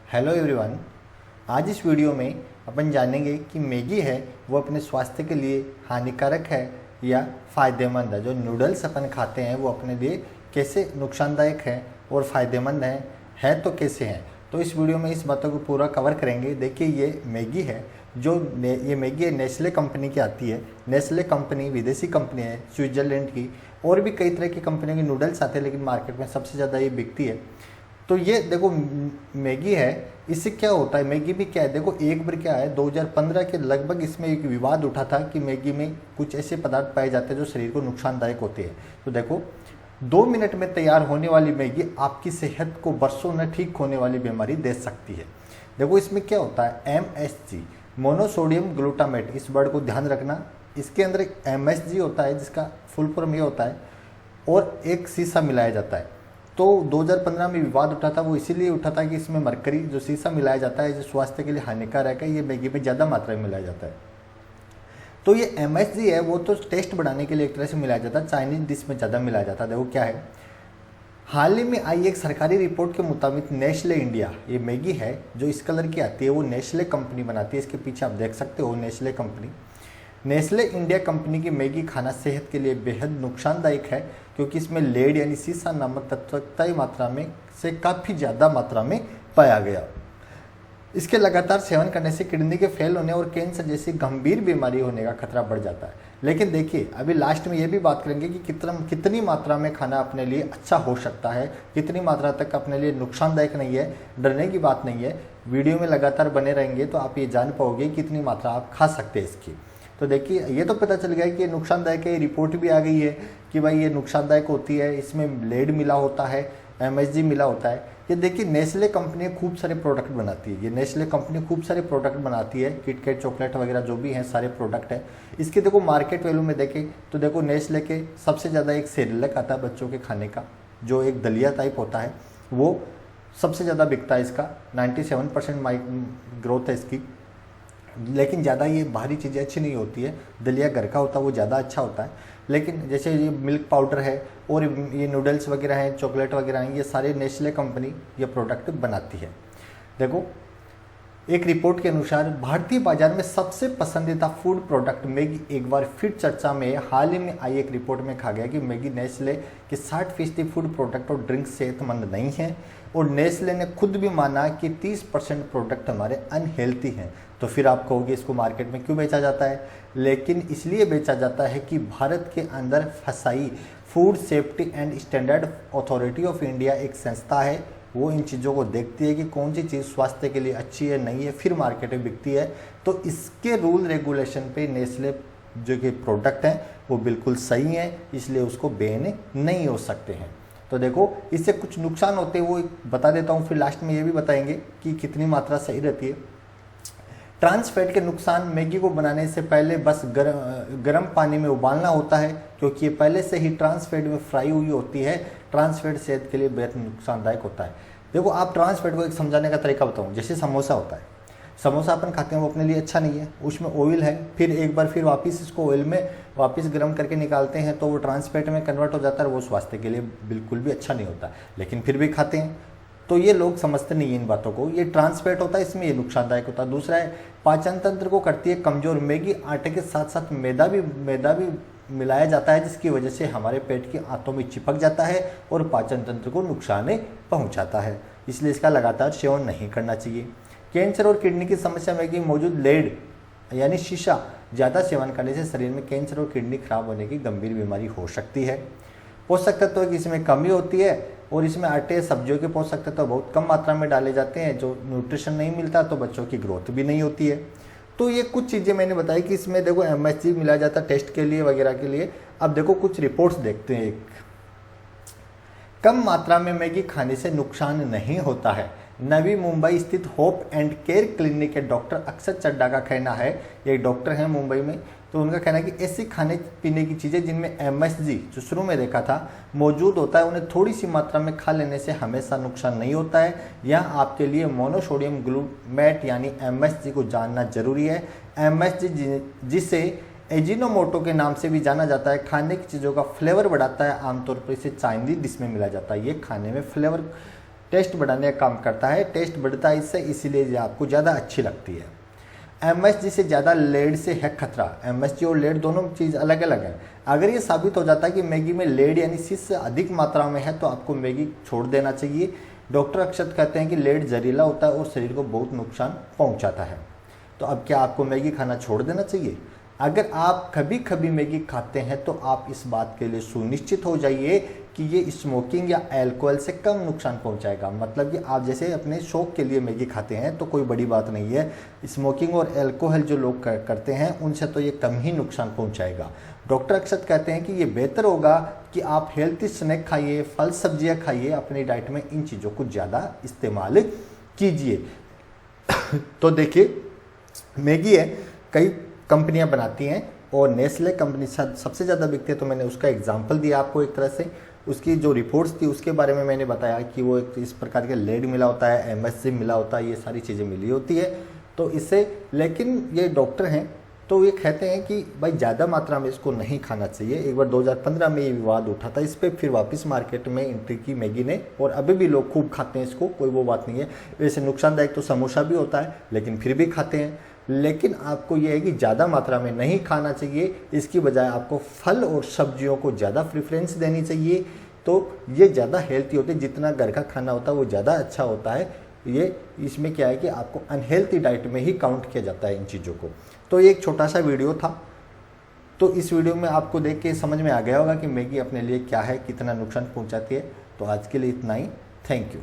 Hello everyone. आज इस video में अपन जानेंगे कि मैगी है वो अपने स्वास्थ्य के लिए हानिकारक है या फ़ायदेमंद है। जो नूडल्स अपन खाते हैं वो अपने लिए कैसे नुकसानदायक है और फ़ायदेमंद है तो कैसे हैं। तो इस वीडियो में इस बातों को पूरा कवर करेंगे। देखिए ये मैगी है ये मैगी है नेस्ले कंपनी की आती है। नेस्ले कंपनी विदेशी कंपनी है, स्विट्ज़रलैंड की। और भी कई तरह की कंपनियों की नूडल्स आते हैं लेकिन मार्केट में सबसे ज़्यादा ये बिकती है। तो ये देखो मैगी है, इससे क्या होता है, मैगी भी क्या है, देखो एक बार क्या है 2015 के लगभग इसमें एक विवाद उठा था कि मैगी में कुछ ऐसे पदार्थ पाए जाते हैं जो शरीर को नुकसानदायक होते हैं। तो देखो 2 मिनट में तैयार होने वाली मैगी आपकी सेहत को बरसों में ठीक होने वाली बीमारी दे सकती है। देखो इसमें क्या होता है, MSG मोनोसोडियम ग्लूटामेट, इस वर्ड को ध्यान रखना। इसके अंदर एक MSG होता है जिसका फुल फॉर्म ये होता है और एक शीशा मिलाया जाता है। तो 2015 में विवाद उठा था, वो इसीलिए उठा था कि इसमें मरकरी जो शीशा मिलाया जाता है जो स्वास्थ्य के लिए हानिकारक है, ये मैगी में ज़्यादा मात्रा में मिलाया जाता है। तो ये MSG है वो तो टेस्ट बढ़ाने के लिए एक तरह से मिलाया जाता है, चाइनीज डिश में ज़्यादा मिलाया जाता है। देखो क्या है, हाल ही में आई एक सरकारी रिपोर्ट के मुताबिक नेस्ले इंडिया, ये मैगी है जो इस कलर की आती है वो नेस्ले कंपनी बनाती है। इसके पीछे आप देख सकते हो Nestle company. Nestle India company की मैगी खाना सेहत के लिए बेहद नुकसानदायक है क्योंकि इसमें लेड यानी सीसा नामक तत्व तय मात्रा में से काफ़ी ज़्यादा मात्रा में पाया गया। इसके लगातार सेवन करने से किडनी के फेल होने और कैंसर जैसी गंभीर बीमारी होने का खतरा बढ़ जाता है। लेकिन देखिए अभी लास्ट में ये भी बात करेंगे कि कितनी मात्रा में खाना अपने लिए अच्छा हो सकता है, कितनी मात्रा तक अपने लिए नुकसानदायक नहीं है। डरने की बात नहीं है, वीडियो में लगातार बने रहेंगे तो आप ये जान पाओगे कितनी मात्रा आप खा सकते हैं इसकी। तो देखिए ये तो पता चल गया कि ये नुकसानदायक है, रिपोर्ट भी आ गई है कि भाई ये नुकसानदायक होती है, इसमें लेड मिला होता है, MSG मिला होता है। ये देखिए नेस्ले कंपनी खूब सारे प्रोडक्ट बनाती है, ये नेस्ले कंपनी खूब सारे प्रोडक्ट बनाती है, किटकैट चॉकलेट वगैरह जो भी हैं सारे प्रोडक्ट है। इसके देखो मार्केट वैल्यू में देखें तो देखो नेस्ले के सबसे ज़्यादा एक सेरेलक आता है बच्चों के खाने का, जो एक दलिया टाइप होता है, वो सबसे ज़्यादा बिकता है। इसका 97% ग्रोथ है इसकी। लेकिन ज़्यादा ये बाहरी चीज़ें अच्छी नहीं होती है, दलिया घर का होता है वो ज़्यादा अच्छा होता है। लेकिन जैसे ये मिल्क पाउडर है और ये नूडल्स वगैरह हैं, चॉकलेट वगैरह हैं, ये सारे नेस्ले कंपनी ये प्रोडक्ट बनाती है। देखो एक रिपोर्ट के अनुसार भारतीय बाजार में सबसे पसंदीदा फूड प्रोडक्ट मैगी एक बार फिर चर्चा में। हाल ही में आई एक रिपोर्ट में कहा गया कि मैगी नेस्ले के 60% फूड प्रोडक्ट और ड्रिंक सेहतमंद नहीं हैं और नेस्ले ने खुद भी माना कि 30% प्रोडक्ट हमारे अनहेल्थी हैं। तो फिर आप कहोगे इसको मार्केट में क्यों बेचा जाता है, लेकिन इसलिए बेचा जाता है कि भारत के अंदर फसाई food safety and standard authority of India एक संस्था है, वो इन चीज़ों को देखती है कि कौन सी चीज़ स्वास्थ्य के लिए अच्छी है नहीं है, फिर मार्केट में बिकती है। तो इसके रूल रेगुलेशन पे नेस्ले जो कि प्रोडक्ट हैं वो बिल्कुल सही हैं, इसलिए उसको बैन नहीं हो सकते हैं। तो देखो इससे कुछ नुकसान होते हैं वो बता देता हूँ, फिर लास्ट में ये भी बताएंगे कि कितनी मात्रा सही रहती है। ट्रांस फैट के नुकसान, मैगी को बनाने से पहले बस गर्म पानी में उबालना होता है क्योंकि ये पहले से ही ट्रांस फैट में फ्राई हुई होती है। ट्रांस फैट सेहत के लिए बेहद नुकसानदायक होता है। देखो आप ट्रांस फैट को एक समझाने का तरीका बताऊँ। जैसे समोसा होता है, समोसा अपन खाते हैं वो अपने लिए अच्छा नहीं है, उसमें ऑयल है, फिर एक बार फिर वापस इसको ऑयल में वापस गर्म करके निकालते हैं तो वो ट्रांस फैट में कन्वर्ट हो जाता है, वो स्वास्थ्य के लिए बिल्कुल भी अच्छा नहीं होता, लेकिन फिर भी खाते हैं। तो ये लोग समझते नहीं है इन बातों को। ये ट्रांस फैट होता है, इसमें ये नुकसानदायक होता है। दूसरा है पाचन तंत्र को करती है कमजोर। मैगी आटे के साथ साथ मैदा भी मिलाया जाता है जिसकी वजह से हमारे पेट की आंतों में चिपक जाता है और पाचन तंत्र को नुकसान पहुंचाता है, इसलिए इसका लगातार सेवन नहीं करना चाहिए। कैंसर और किडनी की समस्या मैगी मौजूद लेड यानी शीशा ज़्यादा सेवन करने से शरीर में कैंसर और किडनी खराब होने की गंभीर बीमारी हो सकती है। पोषक तत्वों की इसमें कमी होती है और इसमें आटे सब्जियों के पोषक तत्व बहुत कम मात्रा में डाले जाते हैं, जो न्यूट्रिशन नहीं मिलता तो बच्चों की ग्रोथ भी नहीं होती है। तो ये कुछ चीज़ें मैंने बताई कि इसमें देखो MSG मिलाया जाता है टेस्ट के लिए वगैरह के लिए। अब देखो कुछ रिपोर्ट्स देखते हैं। कम मात्रा में मैगी खाने से नुकसान नहीं होता है। नवी मुंबई स्थित होप एंड केयर क्लिनिक के डॉक्टर अक्षत चड्डा का कहना है, ये डॉक्टर हैं मुंबई में, तो उनका कहना है कि ऐसी खाने पीने की चीज़ें जिनमें MSG जो शुरू में देखा था मौजूद होता है उन्हें थोड़ी सी मात्रा में खा लेने से हमेशा नुकसान नहीं होता है। यहाँ आपके लिए मोनोसोडियम ग्लूटामेट यानी MSG को जानना जरूरी है। MSG जिसे एजिनोमोटो के नाम से भी जाना जाता है, खाने की चीज़ों का फ्लेवर बढ़ाता है। आमतौर पर इसे चाइनीज डिश में मिला जाता है। ये खाने में फ्लेवर टेस्ट बढ़ाने का काम करता है। टेस्ट बढ़ता है इससे, इसीलिए ये आपको ज़्यादा अच्छी लगती है। MSG से ज़्यादा लेड से है खतरा। MSG और लेड दोनों चीज़ अलग अलग है। अगर ये साबित हो जाता है कि मैगी में लेड यानी सीस से अधिक मात्रा में है तो आपको मैगी छोड़ देना चाहिए। डॉक्टर अक्सर कहते हैं कि लेड जहरीला होता है और शरीर को बहुत नुकसान पहुंचाता है। तो अब क्या आपको मैगी खाना छोड़ देना चाहिए? अगर आप कभी कभी मैगी खाते हैं तो आप इस बात के लिए सुनिश्चित हो जाइए कि ये स्मोकिंग या अल्कोहल से कम नुकसान पहुंचाएगा। मतलब कि आप जैसे अपने शौक के लिए मैगी खाते हैं तो कोई बड़ी बात नहीं है। स्मोकिंग और अल्कोहल जो लोग करते हैं उनसे तो ये कम ही नुकसान पहुंचाएगा। डॉक्टर अक्सर कहते हैं कि ये बेहतर होगा कि आप हेल्थी स्नैक खाइए, फल सब्जियां खाइए, अपनी डाइट में इन चीज़ों को ज़्यादा इस्तेमाल कीजिए। तो देखिए, मैगी है कई कंपनियां बनाती हैं और नेस्ले कंपनी सबसे ज़्यादा बिकती है, तो मैंने उसका एग्जांपल दिया आपको एक तरह से। उसकी जो रिपोर्ट्स थी उसके बारे में मैंने बताया कि वो एक इस प्रकार के लेड मिला होता है, MSG मिला होता है, ये सारी चीज़ें मिली होती है। तो इससे, लेकिन ये डॉक्टर हैं तो ये कहते हैं कि भाई ज़्यादा मात्रा में इसको नहीं खाना चाहिए। एक बार 2015 में ये विवाद उठा था इस पर, फिर वापस मार्केट में एंट्री की मैगी ने, और अभी भी लोग खूब खाते हैं इसको, कोई वो बात नहीं है। वैसे नुकसानदायक तो समोसा भी होता है लेकिन फिर भी खाते हैं। लेकिन आपको ये है कि ज़्यादा मात्रा में नहीं खाना चाहिए, इसकी बजाय आपको फल और सब्जियों को ज़्यादा प्रेफरेंस देनी चाहिए। तो ये ज़्यादा हेल्थी होते हैं, जितना घर का खाना होता है वो ज़्यादा अच्छा होता है। ये इसमें क्या है कि आपको अनहेल्थी डाइट में ही काउंट किया जाता है इन चीज़ों को। तो ये एक छोटा सा वीडियो था। तो इस वीडियो में आपको देख के समझ में आ गया होगा कि मैगी अपने लिए क्या है, कितना नुकसान पहुंचाती है। तो आज के लिए इतना ही। Thank you.